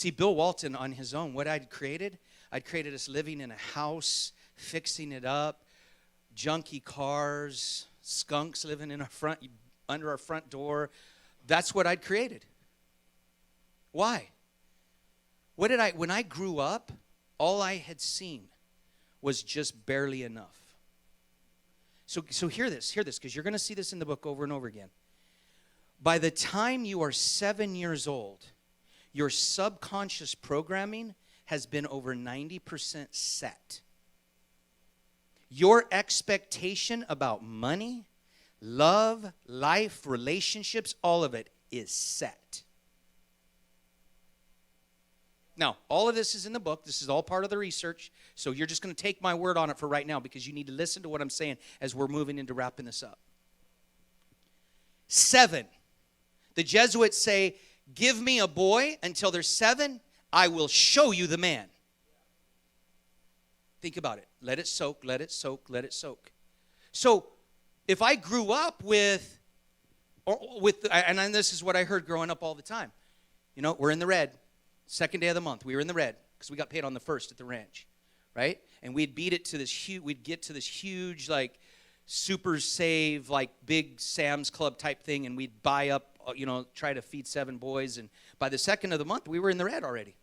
See, Bill Walton on his own, what I'd created us living in a house, fixing it up, junky cars, skunks living in under our front door. That's what I'd created. Why? When I grew up, all I had seen was just barely enough. So hear this, because you're going to see this in the book over and over again. By the time you are 7 years old, your subconscious programming has been over 90% set. Your expectation about money, love, life, relationships, all of it is set. Now, all of this is in the book. This is all part of the research. So you're just going to take my word on it for right now because you need to listen to what I'm saying as we're moving into wrapping this up. 7. The Jesuits say, give me a boy until they're 7, I will show you the man. Think about it. Let it soak, let it soak, let it soak. So if I grew up and this is what I heard growing up all the time. You know, we're in the red. Second day of the month, we were in the red because we got paid on the 1st at the ranch, right? And we'd get to this huge, like, super save, like, big Sam's Club type thing, and we'd buy up, try to feed 7 boys, and by the 2nd of the month, we were in the red already.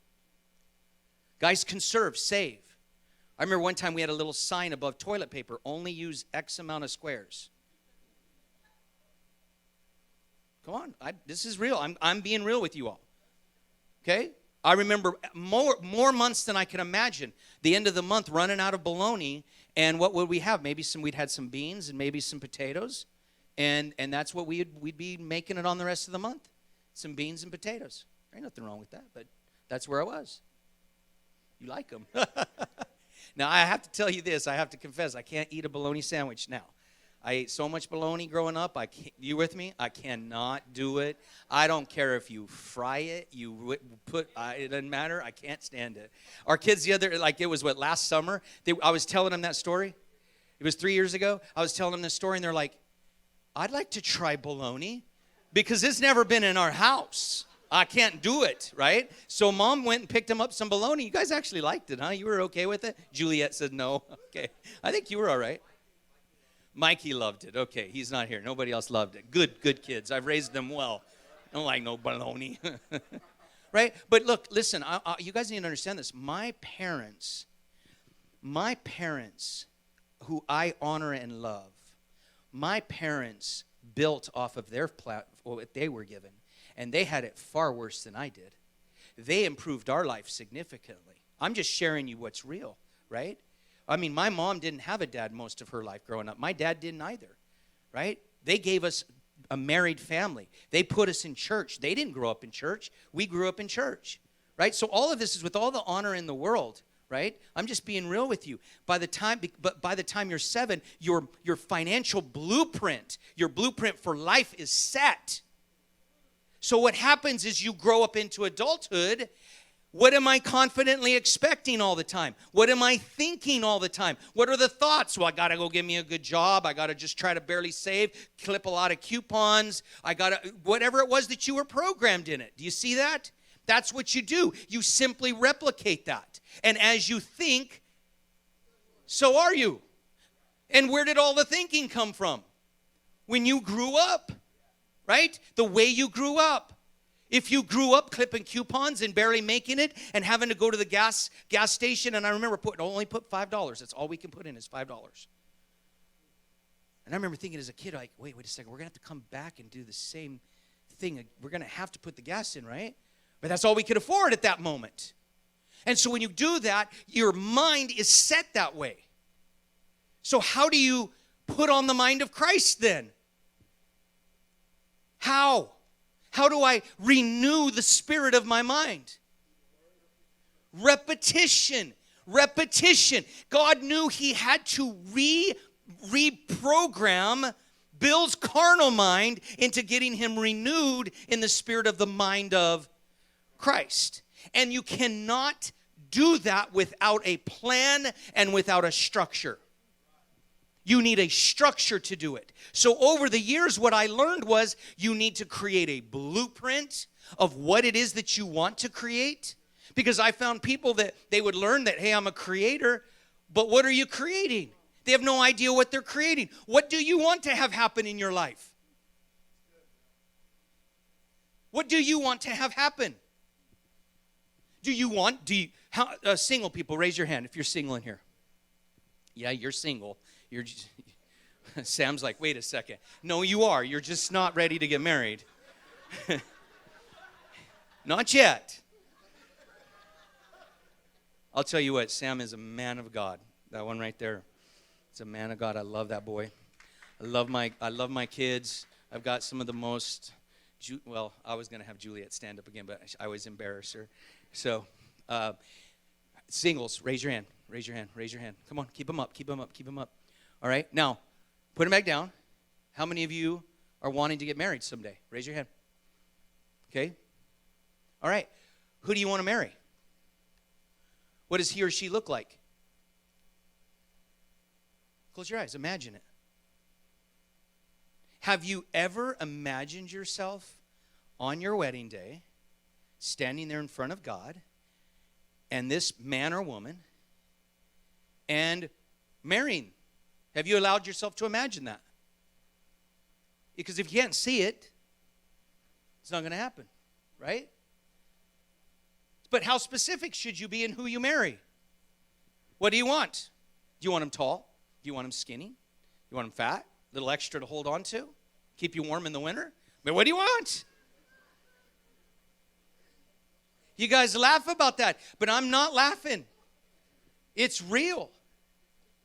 Guys, conserve, save. I remember one time we had a little sign above toilet paper, only use X amount of squares. Come on, this is real. I'm being real with you all, okay? I remember more months than I can imagine. The end of the month, running out of bologna, and what would we have? We'd had some beans and maybe some potatoes, and that's what we'd be making it on the rest of the month. Some beans and potatoes. There ain't nothing wrong with that, but that's where I was. You like them? Now I have to tell you this. I have to confess, I can't eat a bologna sandwich now. I ate so much bologna growing up. You with me? I cannot do it. I don't care if you fry it, it doesn't matter. I can't stand it. Our kids last summer, I was telling them that story. It was 3 years ago. I was telling them this story, and they're like, I'd like to try bologna because it's never been in our house. I can't do it, right? So Mom went and picked them up some bologna. You guys actually liked it, huh? You were okay with it? Juliet said no. Okay. I think you were all right. Mikey loved it. Okay, he's not here. Nobody else loved it. Good kids. I've raised them well. I don't like no bologna. Right? But look, listen, you guys need to understand this. My parents, who I honor and love, my parents built off of their what they were given, and they had it far worse than I did. They improved our life significantly. I'm just sharing you what's real, right? I mean, my mom didn't have a dad most of her life growing up. My dad didn't either, right? They gave us a married family. They put us in church. They didn't grow up in church. We grew up in church, right? So all of this is with all the honor in the world, right? I'm just being real with you. By the time you're 7, your financial blueprint, your blueprint for life is set. So what happens is you grow up into adulthood. What am I confidently expecting all the time? What am I thinking all the time? What are the thoughts? Well, I got to go get me a good job. I got to just try to barely save, clip a lot of coupons. Whatever it was that you were programmed in it. Do you see that? That's what you do. You simply replicate that. And as you think, so are you. And where did all the thinking come from? When you grew up, right? The way you grew up. If you grew up clipping coupons and barely making it and having to go to the gas station, and I remember only put $5. That's all we can put in is $5. And I remember thinking as a kid, like, wait a second, we're going to have to come back and do the same thing. We're going to have to put the gas in, right? But that's all we could afford at that moment. And so when you do that, your mind is set that way. So how do you put on the mind of Christ then? How? How do I renew the spirit of my mind? Repetition. God knew he had to reprogram Bill's carnal mind into getting him renewed in the spirit of the mind of Christ. And you cannot do that without a plan and without a structure. You need a structure to do it. So over the years, what I learned was you need to create a blueprint of what it is that you want to create. Because I found people that they would learn that, hey, I'm a creator, but what are you creating? They have no idea what they're creating. What do you want to have happen in your life? What do you want to have happen? Single people, raise your hand if you're single in here. Yeah, you're single. You're just, Sam's like, wait a second. No, you are. You're just not ready to get married. Not yet. I'll tell you what, Sam is a man of God. That one right there. It's a man of God. I love that boy. I love my kids. I've got some of the most, well, I was going to have Juliet stand up again, but I always embarrass her. So, singles, raise your hand. Raise your hand. Raise your hand. Come on, keep them up. Keep them up. Keep them up. All right, now, put them back down. How many of you are wanting to get married someday? Raise your hand. Okay. All right. Who do you want to marry? What does he or she look like? Close your eyes. Imagine it. Have you ever imagined yourself on your wedding day, standing there in front of God, and this man or woman, and marrying? Have you allowed yourself to imagine that? Because if you can't see it, it's not going to happen, right? But how specific should you be in who you marry? What do you want? Do you want them tall? Do you want them skinny? You want them fat? A little extra to hold on to? Keep you warm in the winter? But what do you want? You guys laugh about that, but I'm not laughing. It's real.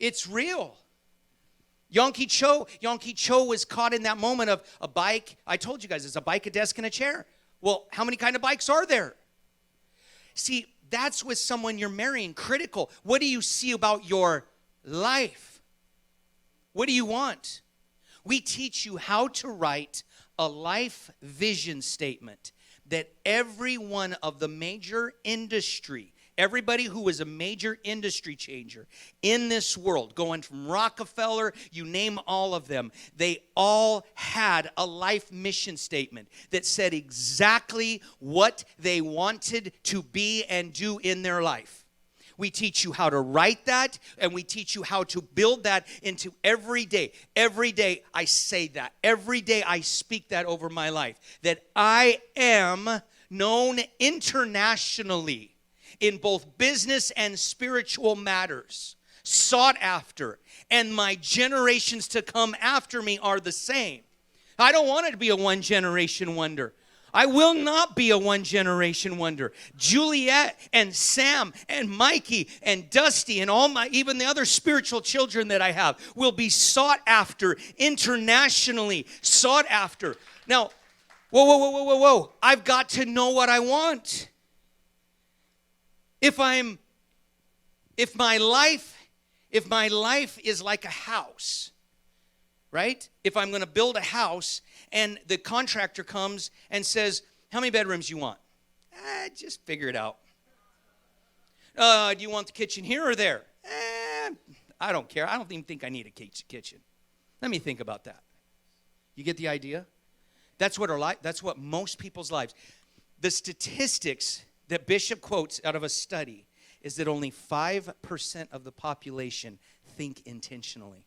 It's real. Yonggi Cho was caught in that moment of a bike. I told you guys, it's a bike, a desk, and a chair. Well, how many kind of bikes are there? See, that's with someone you're marrying, critical. What do you see about your life? What do you want? We teach you how to write a life vision statement that every one of the major industry, everybody who is a major industry changer in this world, going from Rockefeller, you name all of them, they all had a life mission statement that said exactly what they wanted to be and do in their life. We teach you how to write that, and we teach you how to build that into every day. Every day I say that. Every day I speak that over my life, that I am known internationally in both business and spiritual matters, sought after, and my generations to come after me are the same. I don't want it to be a one-generation wonder. I will not be a one-generation wonder. Juliet and Sam and Mikey and Dusty and even the other spiritual children that I have will be sought after internationally, sought after. Now, whoa. I've got to know what I want. If my life is like a house, right? If I'm going to build a house and the contractor comes and says, how many bedrooms you want? Just figure it out. Do you want the kitchen here or there? I don't care. I don't even think I need a kitchen. Let me think about that. You get the idea? That's what most people's lives. The statistics that Bishop quotes out of a study is that only 5% of the population think intentionally.